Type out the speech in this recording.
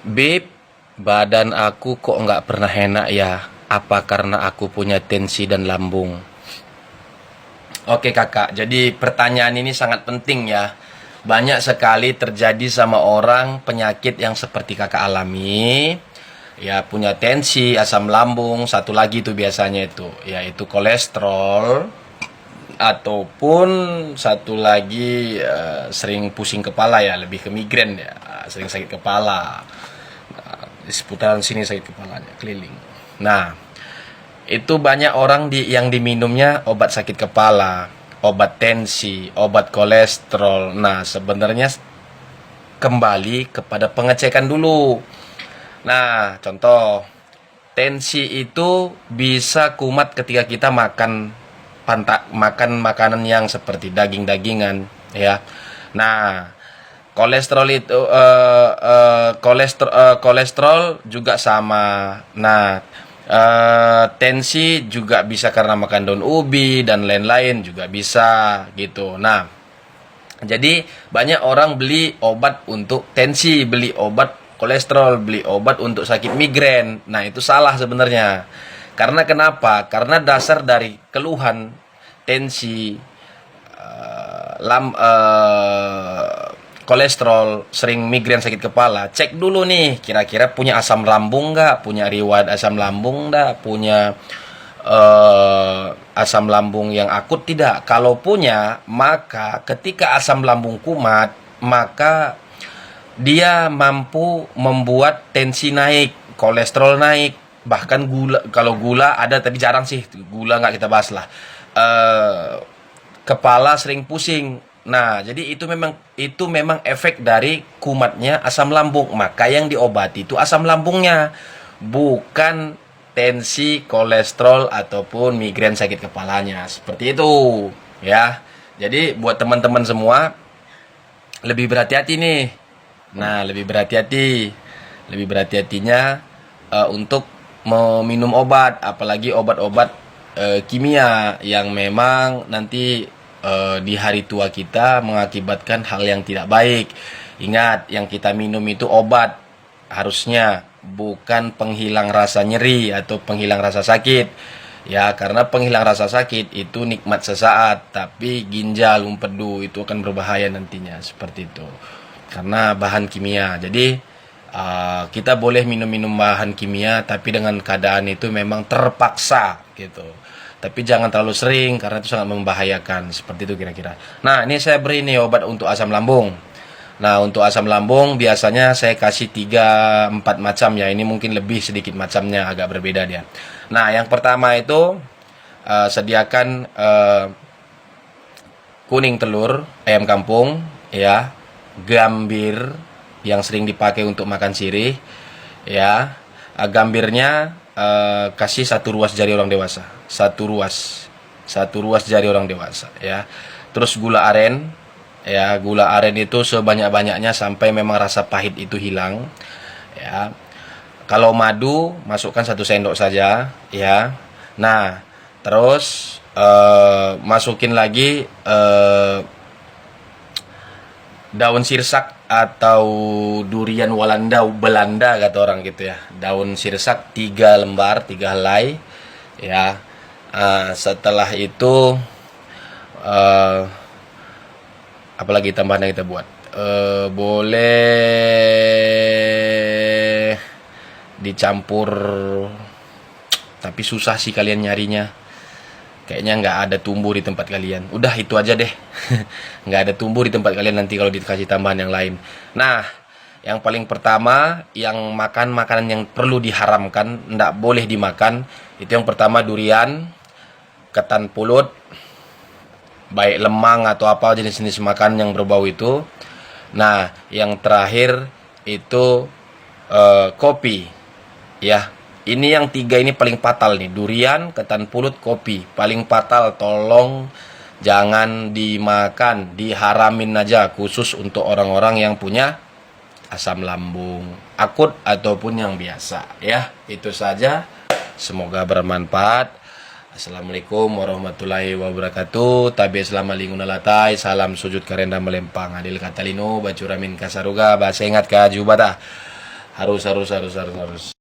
Beb, badan aku kok nggak pernah enak ya? Apa karena aku punya tensi dan lambung? Oke kakak, jadi pertanyaan ini sangat penting ya. Banyak sekali terjadi sama orang penyakit yang seperti kakak alami. Ya punya tensi, asam lambung, satu lagi itu biasanya itu, yaitu kolesterol. Ataupun satu lagi sering pusing kepala ya, lebih ke migrain ya, sering sakit kepala. Nah, di seputaran sini sakit kepalanya, keliling. Nah, itu banyak orang yang diminumnya obat sakit kepala, obat tensi, obat kolesterol. Nah, sebenarnya kembali kepada pengecekan dulu. Nah, contoh, tensi itu bisa kumat ketika kita makan makanan yang seperti daging-dagingan ya. Nah, kolesterol itu kolesterol juga sama. Nah, tensi juga bisa karena makan daun ubi dan lain-lain juga bisa gitu. Nah, jadi banyak orang beli obat untuk tensi, beli obat kolesterol, beli obat untuk sakit migrain. Nah, itu salah sebenarnya. Karena kenapa? Karena dasar dari keluhan tensi, kolesterol, sering migrain, sakit kepala, cek dulu nih, kira-kira punya asam lambung nggak, punya riwayat asam lambung nggak, punya asam lambung yang akut tidak. Kalau punya, maka ketika asam lambung kumat, maka dia mampu membuat tensi naik, kolesterol naik, bahkan gula. Kalau gula ada tapi jarang sih, gula nggak kita bahas lah. Eh, Kepala sering pusing. Nah, jadi itu memang efek dari kumatnya asam lambung. Maka yang diobati itu asam lambungnya, bukan tensi, kolesterol ataupun migrain sakit kepalanya. Seperti itu, ya. Jadi buat teman-teman semua lebih berhati-hati nih. Nah, lebih berhati-hati. Lebih berhati-hatinya untuk meminum obat, apalagi obat-obat kimia yang memang nanti di hari tua kita mengakibatkan hal yang tidak baik. Ingat, yang kita minum itu obat harusnya, bukan penghilang rasa nyeri atau penghilang rasa sakit. Ya, karena penghilang rasa sakit itu nikmat sesaat, tapi ginjal, empedu itu akan berbahaya nantinya, seperti itu. Karena bahan kimia. Jadi kita boleh minum-minum bahan kimia, tapi dengan keadaan itu memang terpaksa gitu. Tapi jangan terlalu sering karena itu sangat membahayakan. Seperti itu kira-kira. Nah, ini saya beri nih obat untuk asam lambung. Nah, untuk asam lambung biasanya saya kasih 3-4 macam ya. Ini mungkin lebih sedikit macamnya, agak berbeda dia. Nah, yang pertama itu sediakan kuning telur ayam kampung ya, gambir yang sering dipakai untuk makan sirih ya. Gambirnya kasih satu ruas jari orang dewasa, satu ruas jari orang dewasa ya. Terus gula aren ya, gula aren itu sebanyak-banyaknya sampai memang rasa pahit itu hilang ya. Kalau madu masukkan 1 sendok saja ya. Nah, terus masukin lagi daun sirsak atau durian Walanda, Belanda kata orang gitu ya. Daun sirsak 3 lembar, 3 helai ya. Setelah itu apalagi tambahan yang kita buat, boleh dicampur, tapi susah sih kalian nyarinya. Kayaknya nggak ada tumbuh di tempat kalian. Udah itu aja deh. Nggak ada tumbuh di tempat kalian nanti kalau dikasih tambahan yang lain. Nah, yang paling pertama, yang makan makanan yang perlu diharamkan, nggak boleh dimakan. Itu yang pertama durian, ketan pulut, baik lemang atau apa jenis-jenis makan yang berbau itu. Nah, yang terakhir itu kopi. Ya, ini yang 3 ini paling fatal nih. Durian, ketan pulut, kopi. Paling fatal, tolong jangan dimakan. Diharamin aja, khusus untuk orang-orang yang punya asam lambung akut ataupun yang biasa. Ya, itu saja. Semoga bermanfaat. Assalamualaikum warahmatullahi wabarakatuh. Tabi selama linguna latai. Salam sujud karenda melempang. Adil katalino bacuramin kasaruga. Bahasa ingat ka jubata. Harus.